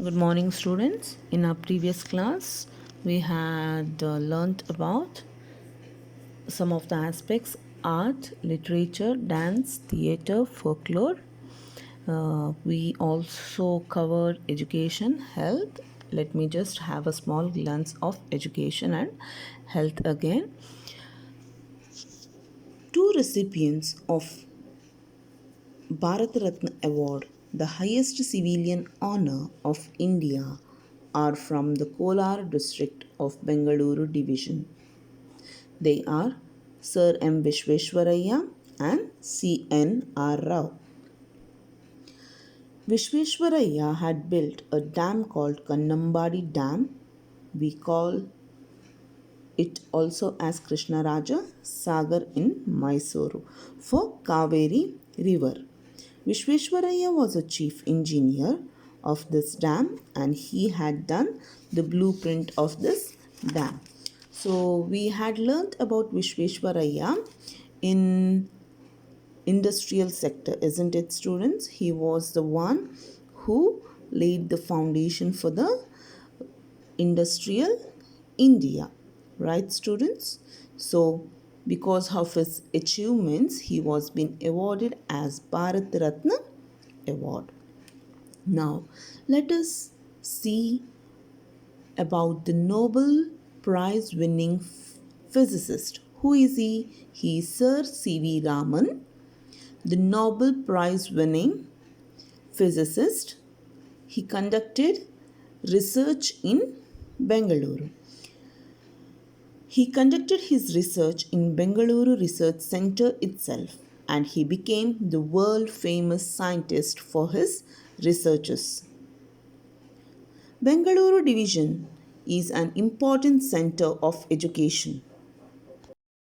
Good morning, students. In our previous class, we had learnt about some of the aspects: art, literature, dance, theatre, folklore. We also covered education, health. Let me just have a small glance of education and health again. Two recipients of Bharat Ratna Award, the highest civilian honor of India, are from the Kolar district of Bengaluru Division. They are Sir M. Vishveshwaraya and C. N. R. Rao. Vishveshwaraya had built a dam called Kannambadi Dam. We call it also as Krishnaraja Sagar in Mysuru for Kaveri River. Vishveshwaraya was a chief engineer of this dam and he had done the blueprint of this dam. So we had learnt about Vishveshwaraya in industrial sector, isn't it, students? He was the one who laid the foundation for the industrial India, right, students? So because of his achievements, he was being awarded as Bharat Ratna Award. Now let us see about the Nobel Prize winning physicist. Who is he? He is Sir C.V. Raman, the Nobel Prize winning physicist. He conducted research in Bengaluru. He conducted his research in Bengaluru Research Center itself and he became the world famous scientist for his researches. Bengaluru Division is an important center of education.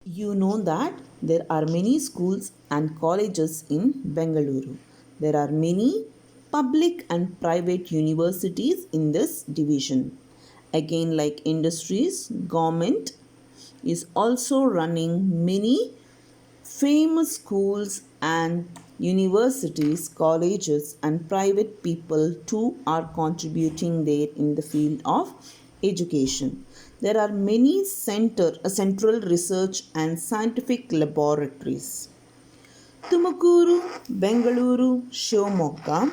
You know that there are many schools and colleges in Bengaluru. There are many public and private universities in this division. Again, like industries, government is also running many famous schools and universities, colleges, and private people too are contributing there in the field of education. There are many central research and scientific laboratories. Tumakuru, Bengaluru, Shivamogga,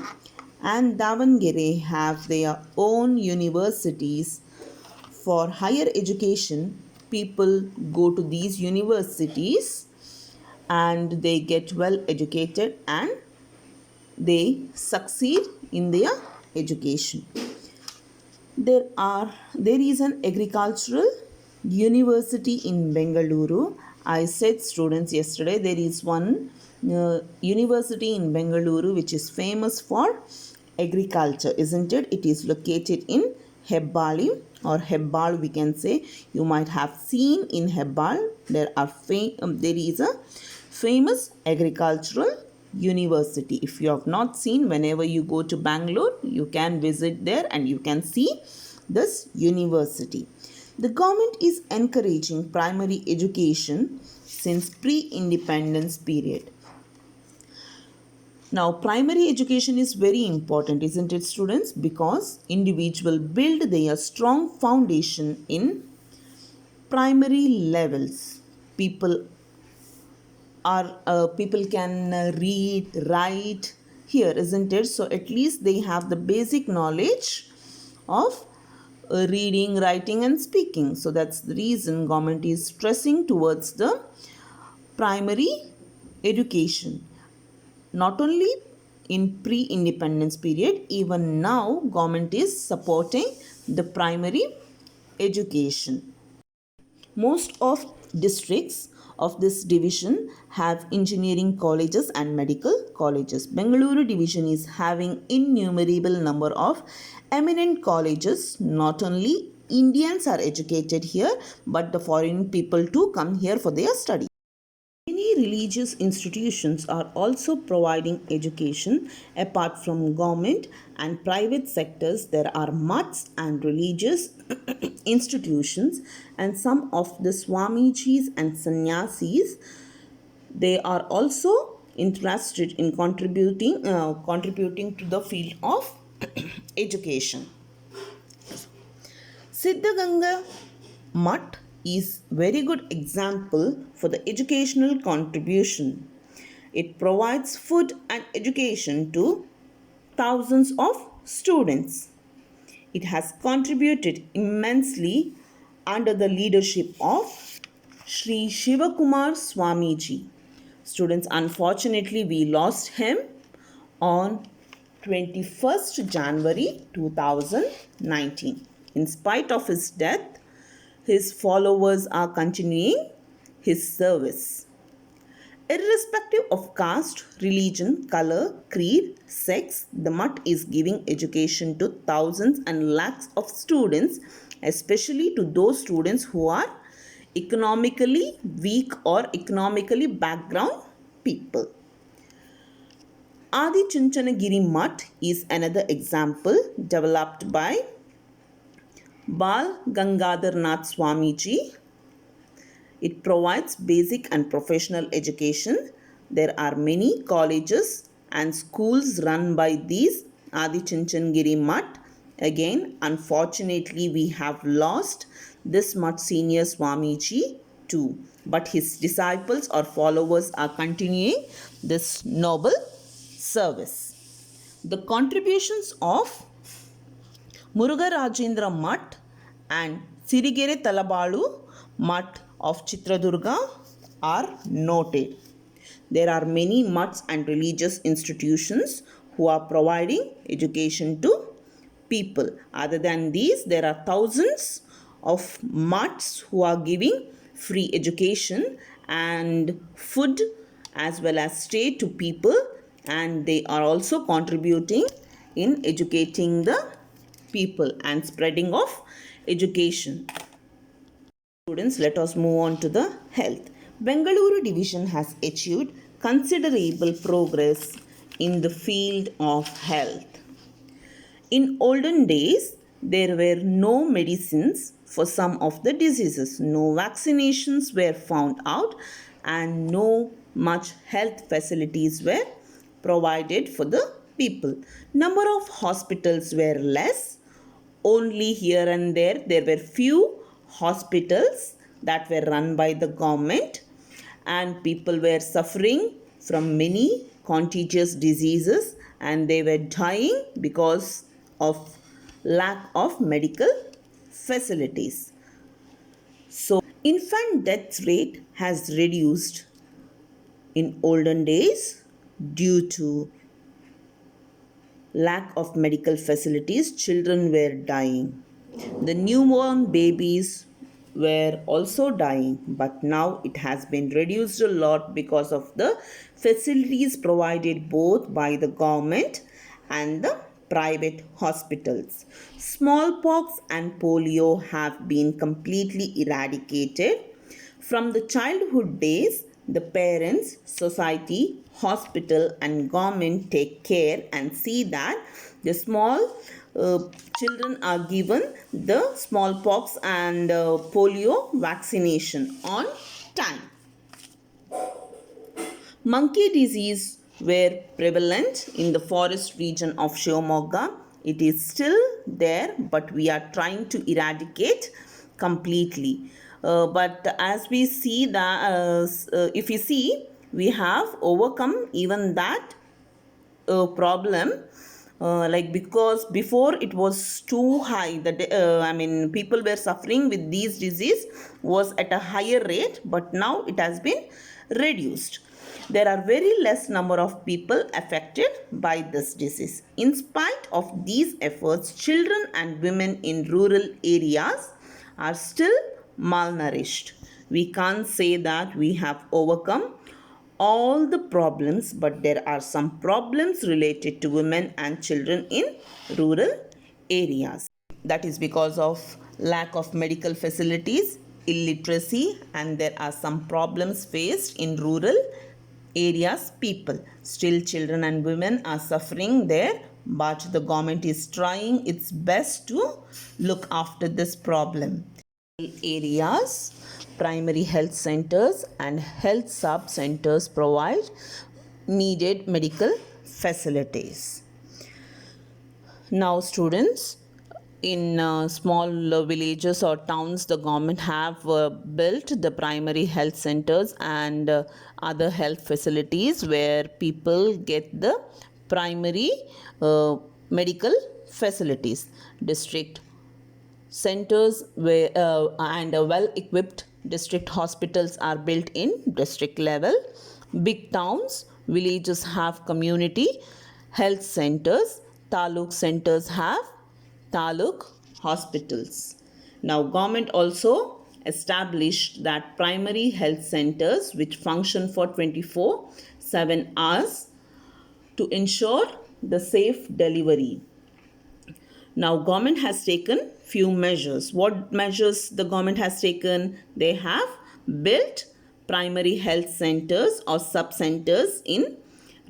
and Davanagere have their own universities. For higher education, people go to these universities and they get well educated and they succeed in their education. There is an agricultural university in Bengaluru. I said, students, yesterday there is one university in Bengaluru which is famous for agriculture, isn't it? It is located in Hebbali or Hebbal, we can say. You might have seen in Hebbal there is a famous agricultural university. If you have not seen, whenever you go to Bangalore, you can visit there and you can see this university. The government is encouraging primary education since pre-independence period. Now, primary education is very important, isn't it, students? Because individuals build their strong foundation in primary levels. People can read, write here, isn't it? So at least they have the basic knowledge of reading, writing, and speaking. So that's the reason government is stressing towards the primary education. Not only in pre-independence period, even now government is supporting the primary education. Most of districts of this division have engineering colleges and medical colleges. Bengaluru division is having innumerable number of eminent colleges. Not only Indians are educated here, but the foreign people too come here for their study. Many religious institutions are also providing education apart from government and private sectors. There are mutts and religious institutions and some of the Swamijis and Sannyasis. They are also interested in contributing to the field of education. Siddhaganga Mutt is very good example for the educational contribution. It provides food and education to thousands of students. It has contributed immensely under the leadership of Sri Shivakumar Swamiji. Students, unfortunately, we lost him on 21st January 2019. In spite of his death, his followers are continuing his service. Irrespective of caste, religion, color, creed, sex, the Mutt is giving education to thousands and lakhs of students, especially to those students who are economically weak or economically background people. Adi Chunchanagiri Mutt is another example developed by Bal Gangadhar Nath Swamiji. It provides basic and professional education. There are many colleges and schools run by these Adi Chunchanagiri Mutt. Again, unfortunately, we have lost this Mutt Senior Swamiji too. But his disciples or followers are continuing this noble service. The contributions of Muruga Rajendra Mutt and Sirigere Talabalu Mutt of Chitradurga are noted. There are many mutts and religious institutions who are providing education to people. Other than these, there are thousands of mutts who are giving free education and food as well as stay to people, and they are also contributing in educating the people and spreading of education. Students, let us move on to the health. Bengaluru Division has achieved considerable progress in the field of health. In olden days, there were no medicines for some of the diseases, no vaccinations were found out, and no much health facilities were provided for the people. Number of hospitals were less. Only here and there were few hospitals that were run by the government, and people were suffering from many contagious diseases and they were dying because of lack of medical facilities. So, infant death rate has reduced in olden days due to lack of medical facilities. Children were dying. The newborn babies were also dying, but now it has been reduced a lot because of the facilities provided both by the government and the private hospitals. Smallpox and polio have been completely eradicated. From the childhood days, the parents, society, hospital and government take care and see that the small children are given the smallpox and polio vaccination on time. Monkey disease were prevalent in the forest region of Shivamogga. It is still there, but we are trying to eradicate completely. But as we see that, if you see, we have overcome even that problem. Because before it was too high, people were suffering with these disease was at a higher rate, but now it has been reduced. There are very less number of people affected by this disease. In spite of these efforts, children and women in rural areas are still malnourished. We can't say that we have overcome all the problems, but there are some problems related to women and children in rural areas. That is because of lack of medical facilities, illiteracy, and there are some problems faced in rural areas people. Still, children and women are suffering there, but the government is trying its best to look after this problem. Areas, primary health centers and health sub centers provide needed medical facilities. Now, students, in small villages or towns, the government have built the primary health centers and other health facilities where people get the primary uh, medical facilities. District centers where and well equipped district hospitals are built in district level. Big towns, villages have community health centers. Taluk centers have taluk hospitals. Now government also established that primary health centers which function for 24/7 hours to ensure the safe delivery. Now government has taken few measures. What measures the government has taken? They have built primary health centers or sub centers in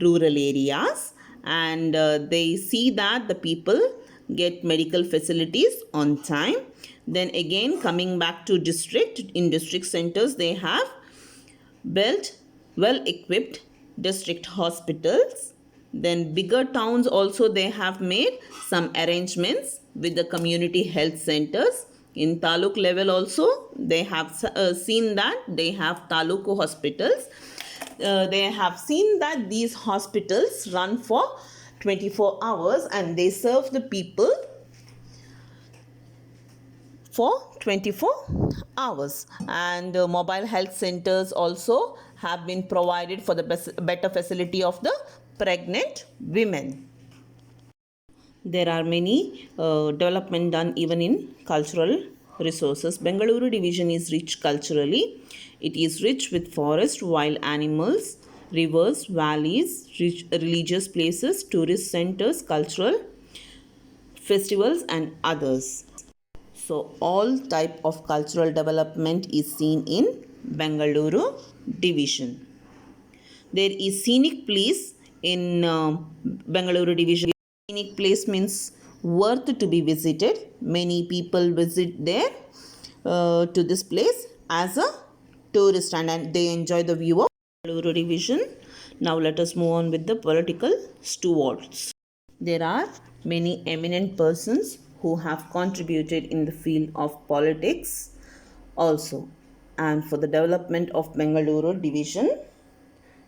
rural areas, and they see that the people get medical facilities on time. Then again, coming back to district, in district centers they have built well equipped district hospitals. Then bigger towns also they have made some arrangements with the community health centers. In taluk level also they have seen that they have taluk hospitals. They have seen that these hospitals run for 24 hours and they serve the people for 24 hours. And mobile health centers also have been provided for the better facility of the pregnant women. There are many development done even in cultural resources. Bengaluru Division is rich culturally. It is rich with forest, wild animals, rivers, valleys, rich religious places, tourist centers, cultural festivals and others. So all type of cultural development is seen in Bengaluru Division. There is scenic place in Bengaluru Division. Scenic place means worth to be visited. Many people visit there to this place as a tourist and they enjoy the view of Bengaluru Division. Now let us move on with the political stewards. There are many eminent persons who have contributed in the field of politics also and for the development of Bengaluru Division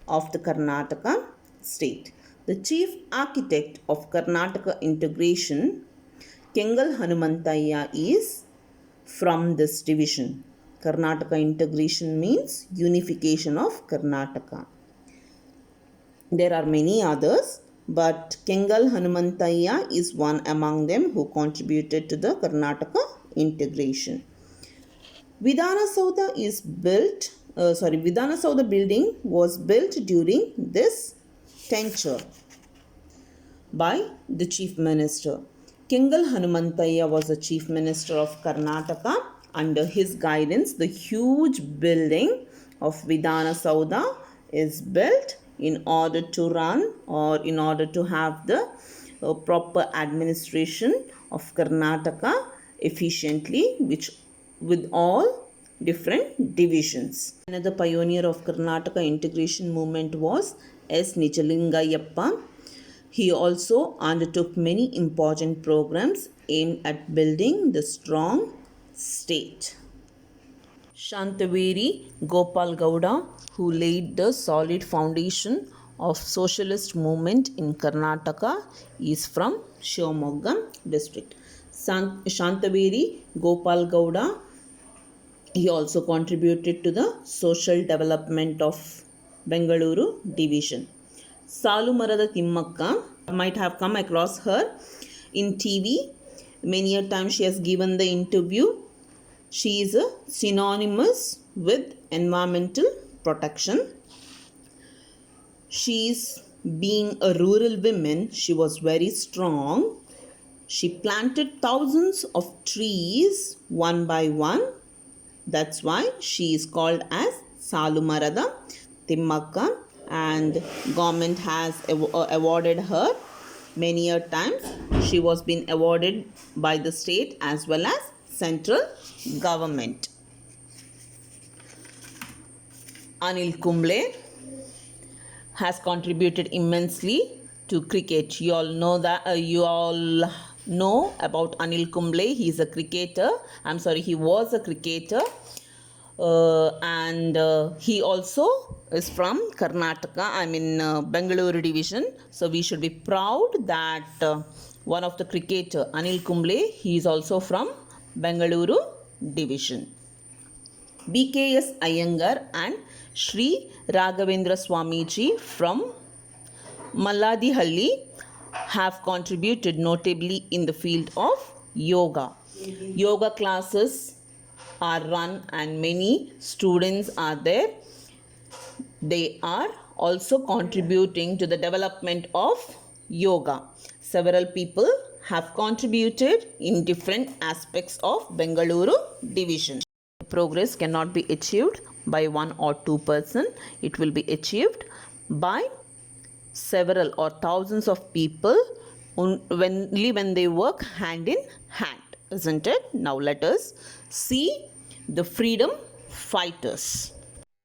of the Karnataka state. The chief architect of Karnataka integration, Kengal Hanumantayya, is from this division. Karnataka integration means unification of Karnataka. There are many others, but Kengal Hanumantayya is one among them who contributed to the Karnataka integration. Vidhana Soudha building was built during this tenure by the chief minister. Kengal Hanumantayya was the chief minister of Karnataka. Under his guidance, the huge building of Vidhana Soudha is built in order to run or in order to have the proper administration of Karnataka efficiently, which with all different divisions. Another pioneer of Karnataka integration movement was S. Nijalingayappa. He also undertook many important programs aimed at building the strong state. Shantaveri Gopal Gowda, who laid the solid foundation of Socialist Movement in Karnataka, is from Shivamogga district. Shantaveri Gopal Gowda, he also contributed to the social development of Bengaluru Division. Salumarada Timmakka, might have come across her in TV. Many a time she has given the interview. She is synonymous with environmental protection. She is being a rural woman. She was very strong. She planted thousands of trees one by one. That's why she is called as Salumarada Timmakka, and government has awarded her many a times. She was being awarded by the state as well as central government. Anil Kumble has contributed immensely to cricket. You all know that you all know about Anil Kumble. He's a cricketer. He was a cricketer. And he also is from Karnataka, Bengaluru Division. So we should be proud that one of the cricketer, Anil Kumble, he is also from Bengaluru Division. BKS Iyengar and Sri Raghavendra Swamiji from Malladihalli have contributed notably in the field of yoga. Yoga classes are run and many students are there. They are also contributing to the development of yoga. Several people have contributed in different aspects of Bengaluru Division. Progress cannot be achieved by one or two person. It will be achieved by several or thousands of people only when they work hand in hand, isn't it? Now let us see the freedom fighters.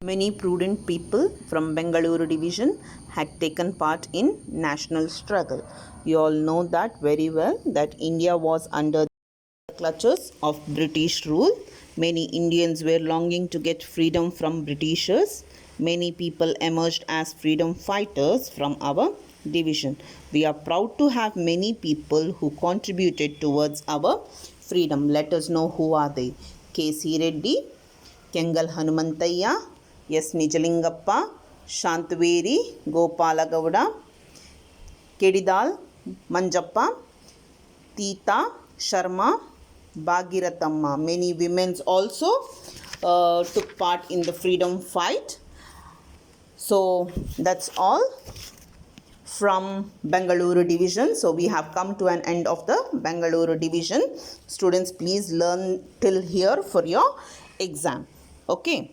Many prudent people from Bengaluru Division had taken part in national struggle. You all know that very well, that India was under the clutches of British rule. Many Indians were longing to get freedom from Britishers. Many people emerged as freedom fighters from our division. We are proud to have many people who contributed towards our freedom. Let us know who are they. K.C. Reddy, Kengal Hanumantayya, S. Nijalingappa, Shantaveri Gopal Gowda, Kedidal Manjappa, Tita Sharma, Bhagiratamma. Many women also took part in the freedom fight. So that's all from Bengaluru Division. So we have come to an end of the Bengaluru Division. Students, please learn till here for your exam. Okay.